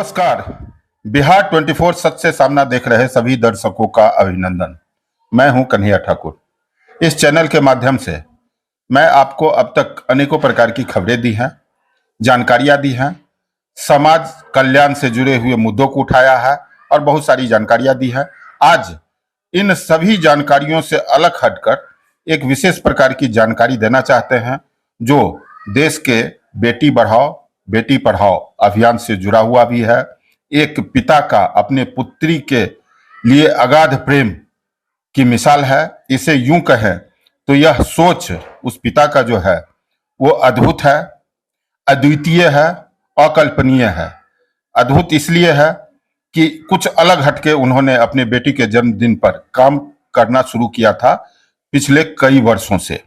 नमस्कार। बिहार 24 सच से सामना देख रहे सभी दर्शकों का अभिनंदन। मैं हूं कन्हैया ठाकुर। इस चैनल के माध्यम से मैं आपको अब तक अनेकों प्रकार की खबरें दी हैं, जानकारियां दी हैं, समाज कल्याण से जुड़े हुए मुद्दों को उठाया है और बहुत सारी जानकारियां दी हैं। आज इन सभी जानकारियों से अलग हटकर एक विशेष प्रकार की जानकारी देना चाहते हैं जो देश के बेटी बढ़ाओ बेटी पढ़ाओ अभियान से जुड़ा हुआ भी है। एक पिता का अपने पुत्री के लिए अगाध प्रेम की मिसाल है। इसे यूं कहें तो यह सोच उस पिता का जो है वो अद्भुत है, अद्वितीय है, अकल्पनीय है। अद्भुत इसलिए है कि कुछ अलग हटके उन्होंने अपने बेटी के जन्मदिन पर काम करना शुरू किया था पिछले कई वर्षों से।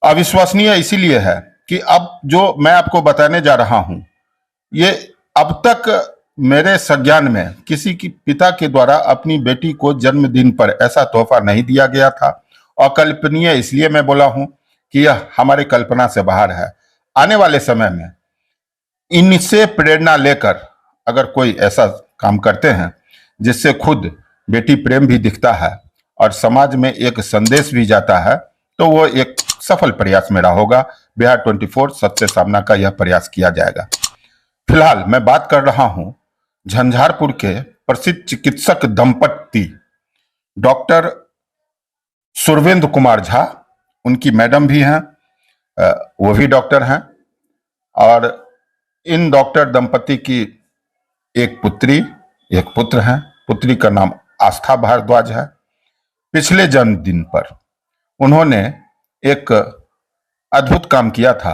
अविश्वसनीय इसीलिए है कि अब जो मैं आपको बताने जा रहा हूं ये अब तक मेरे संज्ञान में किसी की पिता के द्वारा अपनी बेटी को जन्मदिन पर ऐसा तोहफा नहीं दिया गया था। अकल्पनीय इसलिए मैं बोला हूं कि यह हमारे कल्पना से बाहर है। आने वाले समय में इनसे प्रेरणा लेकर अगर कोई ऐसा काम करते हैं जिससे खुद बेटी प्रेम भी दिखता है और समाज में एक संदेश भी जाता है तो वो एक सफल प्रयास मेरा होगा। बिहार 24 सच से सामना का यह प्रयास किया जाएगा। फिलहाल मैं बात कर रहा हूं झंझारपुर के प्रसिद्ध चिकित्सक दंपत्ति डॉक्टर सुरवेंद्र कुमार झा, उनकी मैडम भी हैं, वो भी डॉक्टर हैं और इन डॉक्टर दंपत्ति की एक पुत्री एक पुत्र हैं। पुत्री का नाम आस्था भारद्वाज है। पिछले जन्मदिन पर उन्होंने एक अद्भुत काम किया था।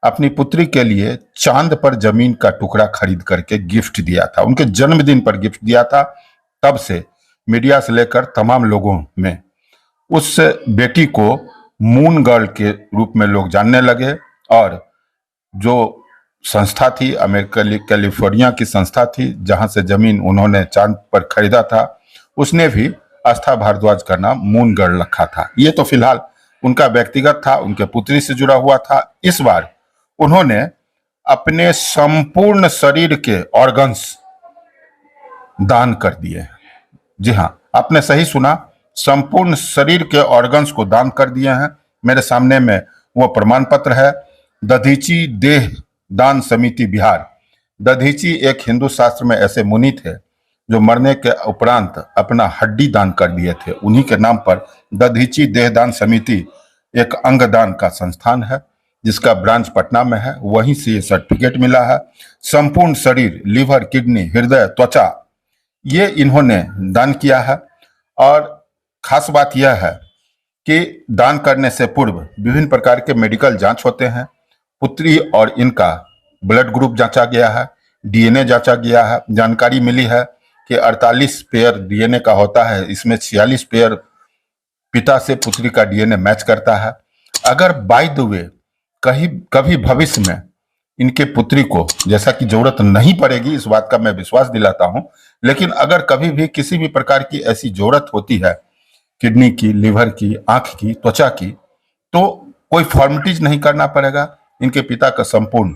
अपनी पुत्री के लिए चांद पर जमीन का टुकड़ा खरीद करके गिफ्ट दिया था। उनके जन्मदिन पर गिफ्ट दिया था। तब से मीडिया से लेकर तमाम लोगों में उस बेटी को मून गर्ल के रूप में लोग जानने लगे और जो संस्था थी अमेरिका कैलिफोर्निया की संस्था थी जहां से जमीन उन्होंने चांद पर खरीदा था, उसने भी आस्था भारद्वाज का नाम मून गर्ल रखा था। ये तो फिलहाल उनका व्यक्तिगत था, उनके पुत्री से जुड़ा हुआ था। इस बार उन्होंने अपने संपूर्ण शरीर के ऑर्गन्स दान कर दिए। जी हां, आपने सही सुना, संपूर्ण शरीर के ऑर्गन्स को दान कर दिए हैं। मेरे सामने में वो प्रमाण पत्र है। दधीची देह दान समिति बिहार। दधीची एक हिंदू शास्त्र में ऐसे मुनि थे जो मरने के उपरांत अपना हड्डी दान कर दिए थे। उन्हीं के नाम पर दधीची देहदान समिति एक अंगदान का संस्थान है जिसका ब्रांच पटना में है। वहीं से ये सर्टिफिकेट मिला है। संपूर्ण शरीर, लीवर, किडनी, हृदय, त्वचा, ये इन्होंने दान किया है। और खास बात यह है कि दान करने से पूर्व विभिन्न प्रकार के मेडिकल जांच होते हैं। पुत्री और इनका ब्लड ग्रुप जांचा गया है, डीएनए जांचा गया है। जानकारी मिली है कि 48 पेयर डीएनए का होता है, इसमें 46 पेयर पिता से पुत्री का डीएनए मैच करता है। अगर बाय द वे कभी भविष्य में इनके पुत्री को, जैसा कि जरूरत नहीं पड़ेगी इस बात का मैं विश्वास दिलाता हूं, लेकिन अगर कभी भी किसी भी प्रकार की ऐसी जरूरत होती है किडनी की, लिवर की, आंख की, त्वचा की, तो कोई फॉर्मेलिटीज नहीं करना पड़ेगा। इनके पिता का संपूर्ण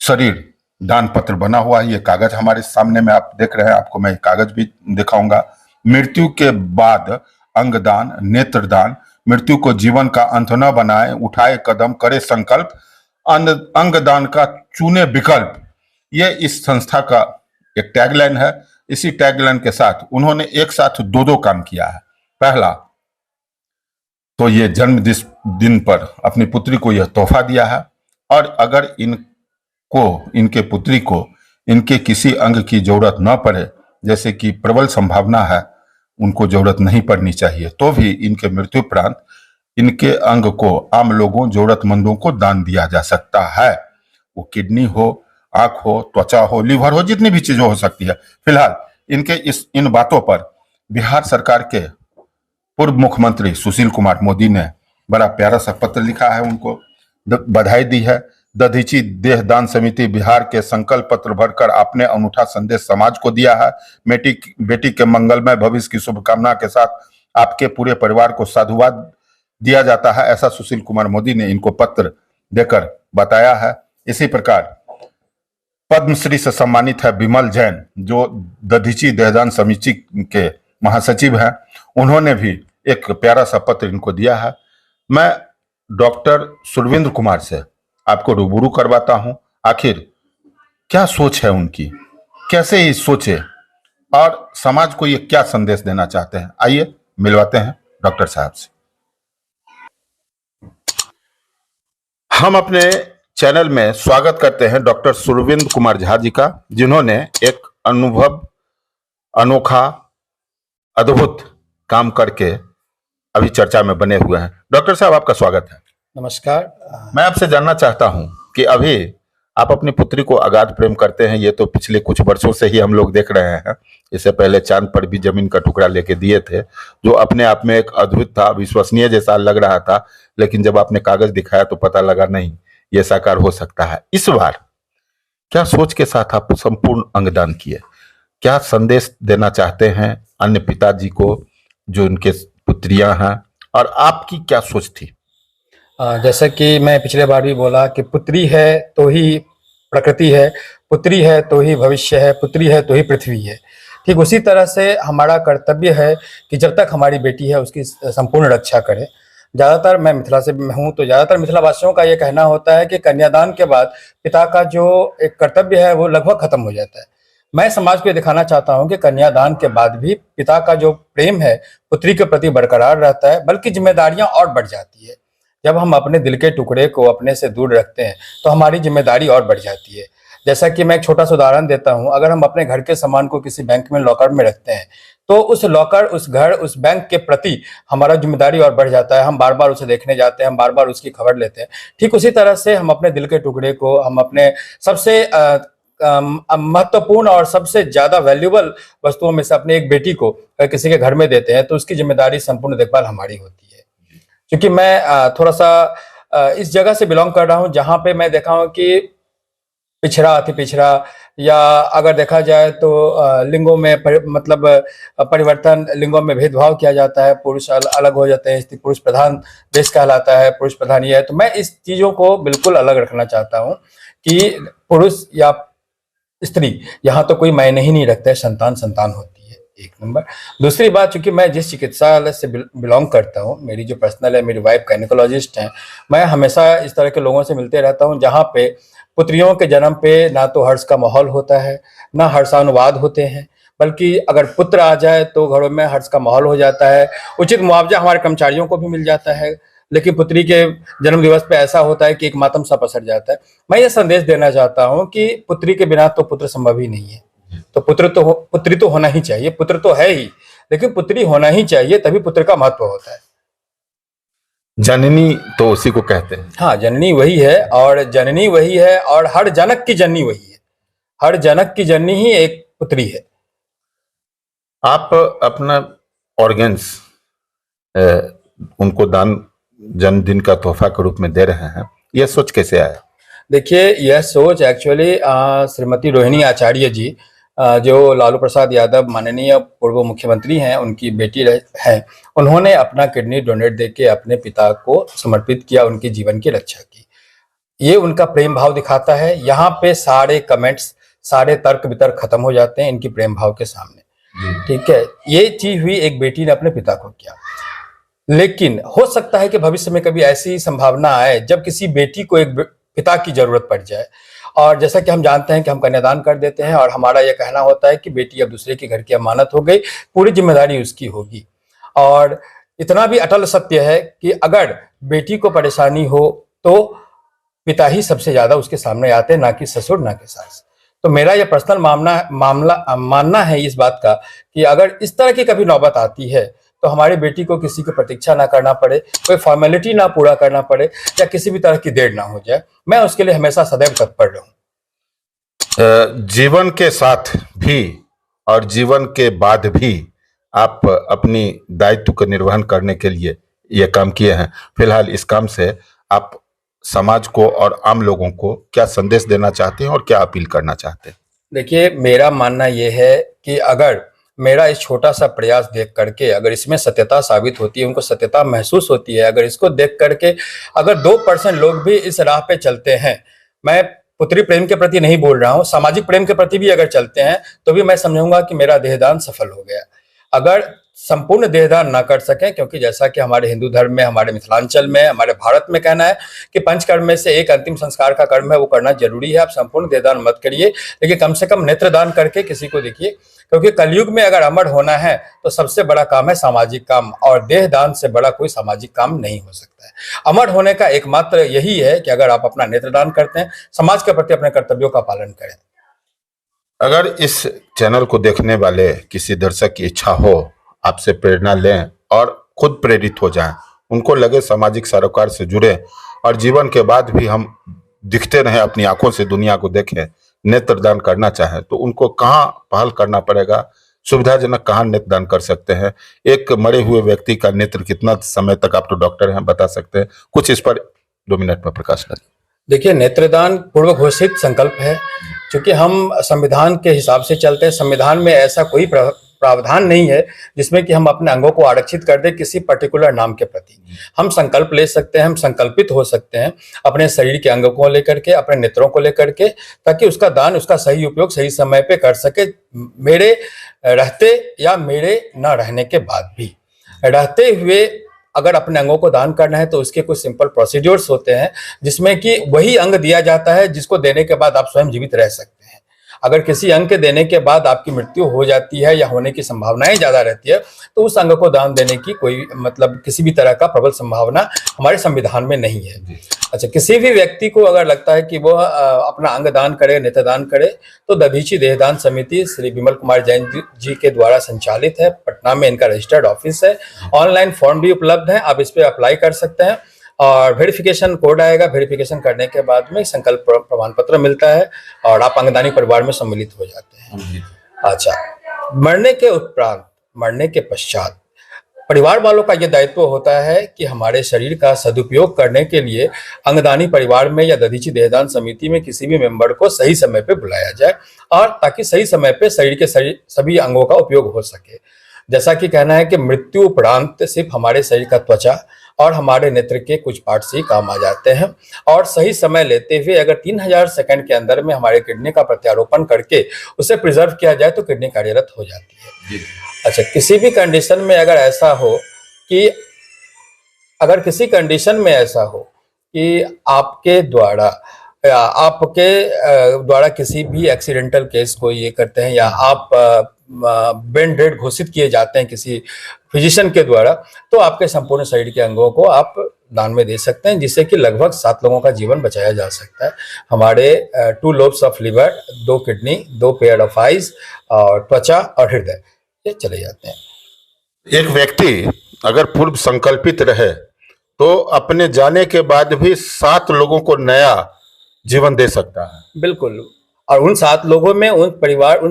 शरीर दान पत्र बना हुआ है। ये कागज हमारे सामने में आप देख रहे हैं, आपको मैं कागज भी दिखाऊंगा। मृत्यु के बाद अंगदान, नेत्रदान, मृत्यु को जीवन का अंत न बनाए, उठाए कदम, करे संकल्प, अंगदान का चुने विकल्प, ये इस संस्था का एक टैगलाइन है। इसी टैगलाइन के साथ उन्होंने एक साथ दो काम किया है। पहला तो ये जन्मदिन पर अपनी पुत्री को यह तोहफा दिया है और अगर इनके पुत्री को इनके किसी अंग की जरूरत न पड़े, जैसे कि प्रबल संभावना है उनको जरूरत नहीं पड़नी चाहिए, तो भी इनके मृत्यु उपरांत इनके अंग को आम लोगों, जरूरतमंदों को दान दिया जा सकता है। वो किडनी हो, आंख हो, त्वचा हो, लीवर हो, जितनी भी चीजें हो सकती है। फिलहाल इनके इन बातों पर बिहार सरकार के पूर्व मुख्यमंत्री सुशील कुमार मोदी ने बड़ा प्यारा सा पत्र लिखा है, उनको बधाई दी है। दधीची देहदान समिति बिहार के संकल्प पत्र भरकर आपने अनूठा संदेश समाज को दिया है। बेटी के मंगलमय भविष्य की शुभकामना के साथ आपके पूरे परिवार को साधुवाद दिया जाता है, ऐसा सुशील कुमार मोदी ने इनको पत्र देकर बताया है। इसी प्रकार पद्मश्री से सम्मानित है विमल जैन, जो दधीची दहजान समिति के महासचिव हैं। उन्होंने भी एक प्यारा सा पत्र इनको दिया है। मैं डॉक्टर सुरविंद्र कुमार से आपको रूबरू करवाता हूं, आखिर क्या सोच है उनकी, कैसे ये सोचे और समाज को ये क्या संदेश देना चाहते हैं। आइए मिलवाते हैं डॉक्टर साहब से। हम अपने चैनल में स्वागत करते हैं डॉक्टर सुरविंद्र कुमार झा जी का, जिन्होंने एक अनोखा अद्भुत काम करके अभी चर्चा में बने हुए हैं। डॉक्टर साहब, आपका स्वागत है। नमस्कार। मैं आपसे जानना चाहता हूं कि अभी आप अपनी पुत्री को अगाध प्रेम करते हैं, ये तो पिछले कुछ वर्षों से ही हम लोग देख रहे हैं। इससे पहले चांद पर भी जमीन का टुकड़ा लेके दिए थे, जो अपने आप में एक अद्भुत था, विश्वसनीय जैसा लग रहा था, लेकिन जब आपने कागज दिखाया तो पता लगा नहीं ये साकार हो सकता है। इस बार क्या सोच के साथ आप संपूर्ण अंगदान किए, क्या संदेश देना चाहते हैं अन्य पिताजी को जो उनके पुत्रियां हैं, और आपकी क्या सोच थी? जैसा कि मैं पिछले बार भी बोला कि पुत्री है तो ही प्रकृति है, पुत्री है तो ही भविष्य है, पुत्री है तो ही पृथ्वी है। ठीक उसी तरह से हमारा कर्तव्य है कि जब तक हमारी बेटी है उसकी संपूर्ण रक्षा करें। ज़्यादातर मैं मिथिला से हूँ, तो ज़्यादातर मिथिला वासियों का ये कहना होता है कि कन्यादान के बाद पिता का जो एक कर्तव्य है वो लगभग खत्म हो जाता है। मैं समाज को ये दिखाना चाहता हूँ कि कन्यादान के बाद भी पिता का जो प्रेम है पुत्री के प्रति बरकरार रहता है, बल्कि जिम्मेदारियां और बढ़ जाती है। जब हम अपने दिल के टुकड़े को अपने से दूर रखते हैं तो हमारी जिम्मेदारी और बढ़ जाती है। जैसा कि मैं एक छोटा सा उदाहरण देता हूं, अगर हम अपने घर के सामान को किसी बैंक में लॉकर में रखते हैं तो उस लॉकर, उस घर, उस बैंक के प्रति हमारा जिम्मेदारी और बढ़ जाता है। हम बार बार उसे देखने जाते हैं, हम बार बार उसकी खबर लेते हैं। ठीक उसी तरह से हम अपने दिल के टुकड़े को, हम अपने सबसे महत्वपूर्ण और सबसे ज्यादा वैल्यूबल वस्तुओं में से अपनी एक बेटी को किसी के घर में देते हैं तो उसकी जिम्मेदारी संपूर्ण देखभाल हमारी होती है। क्योंकि मैं थोड़ा सा इस जगह से बिलोंग कर रहा हूं जहां पे मैं देखा हूं कि पिछड़ा, अति पिछड़ा, या अगर देखा जाए तो लिंगों में परिवर्तन, लिंगों में भेदभाव किया जाता है, पुरुष अलग हो जाते हैं, पुरुष प्रधान देश कहलाता है, पुरुष प्रधान ये है। तो मैं इस चीजों को बिल्कुल अलग रखना चाहता हूँ कि पुरुष या स्त्री यहाँ तो कोई मायने ही नहीं रखता है, संतान संतान होती है, एक नंबर। दूसरी बात, चूंकि मैं जिस चिकित्सालय से बिलोंग करता हूँ, मेरी जो पर्सनल है, मेरी वाइफ गायनेकोलॉजिस्ट हैं, मैं हमेशा इस तरह के लोगों से मिलते रहता हूँ जहाँ पे पुत्रियों के जन्म पे ना तो हर्ष का माहौल होता है, ना हर्षानुवाद होते हैं, बल्कि अगर पुत्र आ जाए तो घरों में हर्ष का माहौल हो जाता है। उचित मुआवजा हमारे कर्मचारियों को भी मिल जाता है, लेकिन पुत्री के जन्म दिवस पे ऐसा होता है कि एक मातम सा पसर जाता है। मैं ये संदेश देना चाहता हूँ कि पुत्री के बिना तो पुत्र संभव ही नहीं है। तो पुत्री तो होना ही चाहिए, पुत्र तो है ही, लेकिन पुत्री होना ही चाहिए, तभी पुत्र का महत्व होता है। जननी तो उसी को कहते हैं। हाँ, जननी वही है, और जननी वही है, और हर जनक की जननी वही है। हर जनक की जननी ही एक पुत्री है। आप अपना ऑर्गन्स उनको दान जन्मदिन का तोहफा के रूप में दे रहे हैं, यह सोच कैसे आया? देखिए, यह सोच एक्चुअली श्रीमती रोहिणी आचार्य जी, जो लालू प्रसाद यादव माननीय पूर्व मुख्यमंत्री हैं, उनकी बेटी हैं, उन्होंने अपना किडनी डोनेट देके अपने पिता को समर्पित किया, उनके जीवन की रक्षा की। ये उनका प्रेम भाव दिखाता है। यहाँ पे सारे कमेंट्स, सारे तर्क वितर्क खत्म हो जाते हैं इनकी प्रेम भाव के सामने। ठीक है, ये चीज हुई एक बेटी ने अपने पिता को किया, लेकिन हो सकता है कि भविष्य में कभी ऐसी संभावना आए जब किसी बेटी को एक पिता की जरूरत पड़ जाए। और जैसा कि हम जानते हैं कि हम कन्यादान कर देते हैं और हमारा यह कहना होता है कि बेटी अब दूसरे के घर की अमानत हो गई, पूरी जिम्मेदारी उसकी होगी। और इतना भी अटल सत्य है कि अगर बेटी को परेशानी हो तो पिता ही सबसे ज्यादा उसके सामने आते हैं, ना कि ससुर, ना कि सास। तो मेरा यह पर्सनल मानना है इस बात का कि अगर इस तरह की कभी नौबत आती है तो हमारी बेटी को किसी की प्रतीक्षा ना करना पड़े, कोई फॉर्मेलिटी ना पूरा करना पड़े, या किसी भी तरह की देर ना हो जाए। मैं उसके लिए हमेशा सदैव तत्पर रहूं। जीवन के साथ भी और जीवन के बाद भी आप अपनी दायित्व का निर्वहन करने के लिए यह काम किए हैं। फिलहाल इस काम से आप समाज को और आम लोगों को क्या संदेश देना चाहते हैं और क्या अपील करना चाहते हैं? देखिए, मेरा मानना यह है कि अगर मेरा इस छोटा सा प्रयास देख करके अगर इसमें सत्यता साबित होती है, उनको सत्यता महसूस होती है, अगर इसको देख करके अगर 2% लोग भी इस राह पे चलते हैं, मैं पुत्री प्रेम के प्रति नहीं बोल रहा हूं, सामाजिक प्रेम के प्रति भी अगर चलते हैं तो भी मैं समझूंगा कि मेरा देहदान सफल हो गया। अगर संपूर्ण देहदान ना कर सके, क्योंकि जैसा कि हमारे हिंदू धर्म में, हमारे मिथिलांचल में, हमारे भारत में कहना है कि पंचकर्म में से एक अंतिम संस्कार का कर्म है, वो करना जरूरी है। आप संपूर्ण देहदान मत करिए, लेकिन कम से कम नेत्रदान करके किसी को देखिए, क्योंकि कलयुग में अगर अमर होना है तो सबसे बड़ा काम है सामाजिक काम, और देहदान से बड़ा कोई सामाजिक काम नहीं हो सकता है। अमर होने का एकमात्र यही है कि अगर आप अपना नेत्रदान करते हैं, समाज के प्रति अपने कर्तव्यों का पालन करें। अगर इस चैनल को देखने वाले किसी दर्शक की इच्छा हो आपसे प्रेरणा लें और खुद प्रेरित हो जाएं, उनको लगे सामाजिक सरोकार से जुड़े और जीवन के बाद भी हम दिखते रहें, अपनी आंखों से दुनिया को देखें, नेत्रदान करना चाहें, तो उनको कहाँ पहल करना पड़ेगा, सुविधाजनक कहाँ नेत्रदान कर सकते हैं? एक मरे हुए व्यक्ति का नेत्र कितना समय तक, आप तो डॉक्टर हैं, बता सकते हैं कुछ इस पर 2 मिनट में प्रकाश डालें। देखिए, नेत्रदान पूर्व घोषित संकल्प है, क्योंकि हम संविधान के हिसाब से चलते हैं। संविधान में ऐसा कोई प्रावधान नहीं है जिसमें कि हम अपने अंगों को आरक्षित कर दे किसी पर्टिकुलर नाम के प्रति। हम संकल्प ले सकते हैं, हम संकल्पित हो सकते हैं अपने शरीर के अंगों को लेकर के, अपने नेत्रों को लेकर के, ताकि उसका दान, उसका सही उपयोग सही समय पे कर सके, मेरे रहते या मेरे न रहने के बाद भी। रहते हुए अगर अपने अंगों को दान करना है तो उसके कुछ सिंपल प्रोसीड्योर्स होते हैं, जिसमें कि वही अंग दिया जाता है जिसको देने के बाद आप स्वयं जीवित रह सकते हैं। अगर किसी अंग के देने के बाद आपकी मृत्यु हो जाती है या होने की संभावनाएं ज्यादा रहती है, तो उस अंग को दान देने की कोई मतलब किसी भी तरह का प्रबल संभावना हमारे संविधान में नहीं है। अच्छा, किसी भी व्यक्ति को अगर लगता है कि वो अपना अंग दान करे, नेत्रदान करे, तो दधीची देहदान समिति श्री विमल कुमार जैन जी के द्वारा संचालित है। पटना में इनका रजिस्टर्ड ऑफिस है, ऑनलाइन फॉर्म भी उपलब्ध है, आप इस पे अप्लाई कर सकते हैं और वेरिफिकेशन कोड आएगा। वेरिफिकेशन करने के बाद में संकल्प प्रमाण पत्र मिलता है और आप अंगदानी परिवार में सम्मिलित हो जाते हैं। अच्छा, मरने के उपरांत, मरने के पश्चात परिवार वालों का यह दायित्व होता है कि हमारे शरीर का सदुपयोग करने के लिए अंगदानी परिवार में या दधीची देहदान समिति में किसी भी मेंबर को सही समय पे बुलाया जाए, और ताकि सही समय पे शरीर के सभी अंगों का उपयोग हो सके। जैसा कि कहना है कि मृत्यु उपरांत सिर्फ हमारे शरीर का त्वचा और हमारे नेत्र के कुछ पार्ट्स ही काम आ जाते हैं, और सही समय लेते हुए अगर 3000 सेकंड के अंदर में हमारे किडनी का प्रत्यारोपण करके उसे प्रिजर्व किया जाए तो किडनी कार्यरत हो जाती है। अच्छा, किसी भी कंडीशन में अगर ऐसा हो कि आपके द्वारा किसी भी एक्सीडेंटल केस को ये करते हैं, या आप ब्रेन डेड घोषित किए जाते हैं किसी फिजिशियन के द्वारा, तो आपके संपूर्ण शरीर के अंगों को आप दान में दे सकते हैं, जिससे कि लगभग 7 लोगों का जीवन बचाया जा सकता है। हमारे 2 lobes of liver, 2 kidney, 2 pair of eyes और त्वचा और हृदय, ये चले जाते हैं। एक व्यक्ति अगर पूर्व संकल्पित रहे तो अपने जाने के बाद भी 7 लोगों को नया जीवन दे सकता है। बिल्कुल, और उन 7 लोगों में उन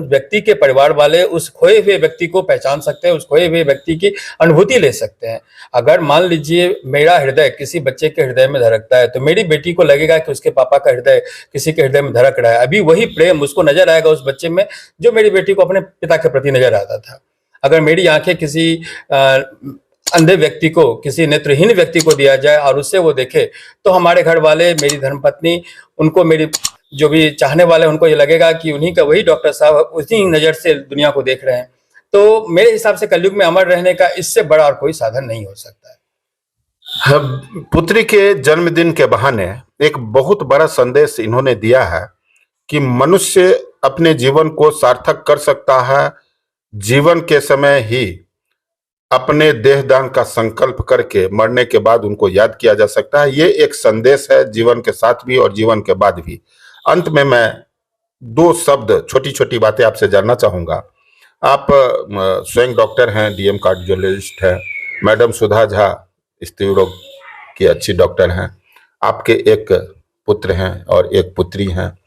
व्यक्ति के परिवार वाले उस खोए हुए व्यक्ति को पहचान सकते हैं, उस खोए हुए व्यक्ति की अनुभूति ले सकते हैं। अगर मान लीजिए मेरा हृदय किसी बच्चे के हृदय में धड़कता है, तो मेरी बेटी को लगेगा कि उसके पापा का हृदय किसी के हृदय में धड़क रहा है। अभी वही प्रेम उसको नजर आएगा उस बच्चे में जो मेरी बेटी को अपने पिता के प्रति नजर आता था। अगर मेरी आंखें किसी अंधे व्यक्ति को, किसी नेत्रहीन व्यक्ति को दिया जाए और उससे वो देखे, तो हमारे घर वाले, मेरी धर्मपत्नी, उनको, मेरी जो भी चाहने वाले, उनको ये लगेगा कि उन्हीं का, वही डॉक्टर साहब उसी नजर से दुनिया को देख रहे हैं। तो मेरे हिसाब से कलयुग में अमर रहने का इससे बड़ा और कोई साधन नहीं हो सकता है। पुत्री के जन्मदिन के बहाने एक बहुत बड़ा संदेश इन्होंने दिया है कि मनुष्य अपने जीवन को सार्थक कर सकता है, जीवन के समय ही अपने देहदान का संकल्प करके मरने के बाद उनको याद किया जा सकता है। ये एक संदेश है जीवन के साथ भी और जीवन के बाद भी। अंत में मैं 2 शब्द, छोटी छोटी बातें आपसे जानना चाहूंगा। आप स्वयं डॉक्टर हैं, डीएम कार्डियोलॉजिस्ट हैं, मैडम सुधा झा स्त्री रोग की अच्छी डॉक्टर हैं, आपके एक पुत्र हैं और एक पुत्री हैं।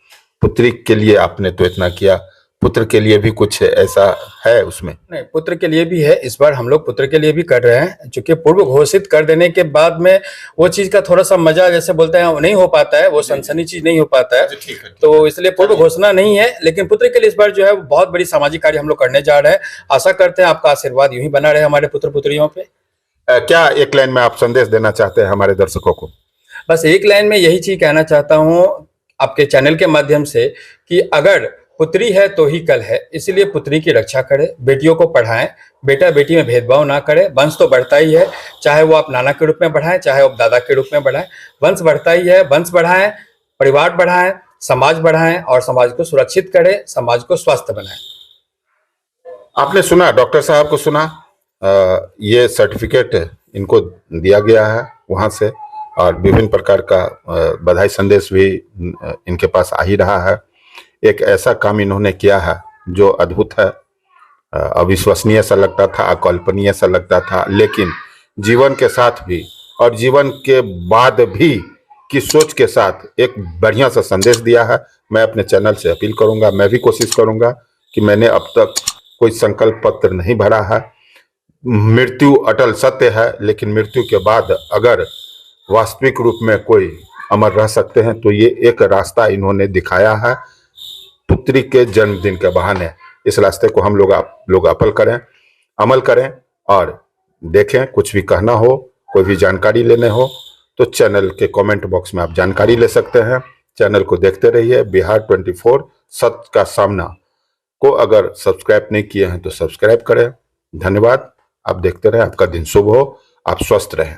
पुत्री के लिए आपने तो इतना किया, पुत्र के लिए भी कुछ ऐसा है उसमें? नहीं, पुत्र के लिए भी है। इस बार हम लोग पुत्र के लिए भी कर रहे हैं, क्योंकि पूर्व घोषित कर देने के बाद में वो चीज का थोड़ा सा मजा, जैसे बोलते हैं, नहीं हो पाता है, वो सनसनी चीज नहीं हो पाता है। तो इसलिए पूर्व घोषणा नहीं है, लेकिन पुत्र के लिए इस बार जो है बहुत बड़ी सामाजिक कार्य हम लोग करने जा रहे हैं। आशा करते हैं आपका आशीर्वाद यूं ही बना रहे हमारे पुत्र पुत्रियों पे। क्या एक लाइन में आप संदेश देना चाहते हैं हमारे दर्शकों को? बस एक लाइन में यही चीज कहना चाहता हूँ आपके चैनल के माध्यम से कि अगर पुत्री है तो ही कल है, इसलिए पुत्री की रक्षा करें, बेटियों को पढ़ाएं, बेटा बेटी में भेदभाव ना करें। वंश तो बढ़ता ही है, चाहे वो आप नाना के रूप में बढ़ाएं, चाहे वो दादा के रूप में बढ़ाएं, वंश बढ़ता ही है। वंश बढ़ाएं, परिवार बढ़ाएं, समाज बढ़ाएं और समाज को सुरक्षित करें, समाज को स्वस्थ बनाएं। आपने सुना, डॉक्टर साहब को सुना, ये सर्टिफिकेट इनको दिया गया है वहां से, और विभिन्न प्रकार का बधाई संदेश भी इनके पास आ ही रहा है। एक ऐसा काम इन्होंने किया है जो अद्भुत है, अविश्वसनीय सा लगता था, अकल्पनीय सा लगता था, लेकिन जीवन के साथ भी और जीवन के बाद भी की सोच के साथ एक बढ़िया सा संदेश दिया है। मैं अपने चैनल से अपील करूंगा, मैं भी कोशिश करूंगा कि मैंने अब तक कोई संकल्प पत्र नहीं भरा है। मृत्यु अटल सत्य है, लेकिन मृत्यु के बाद अगर वास्तविक रूप में कोई अमर रह सकते हैं तो ये एक रास्ता इन्होंने दिखाया है पुत्री के जन्मदिन के बहाने। इस रास्ते को हम लोग अमल करें और देखें। कुछ भी कहना हो, कोई भी जानकारी लेने हो तो चैनल के कमेंट बॉक्स में आप जानकारी ले सकते हैं। चैनल को देखते रहिए। बिहार 24 सत्य का सामना को अगर सब्सक्राइब नहीं किए हैं तो सब्सक्राइब करें। धन्यवाद। आप देखते रहें। आपका दिन शुभ हो, आप स्वस्थ रहें।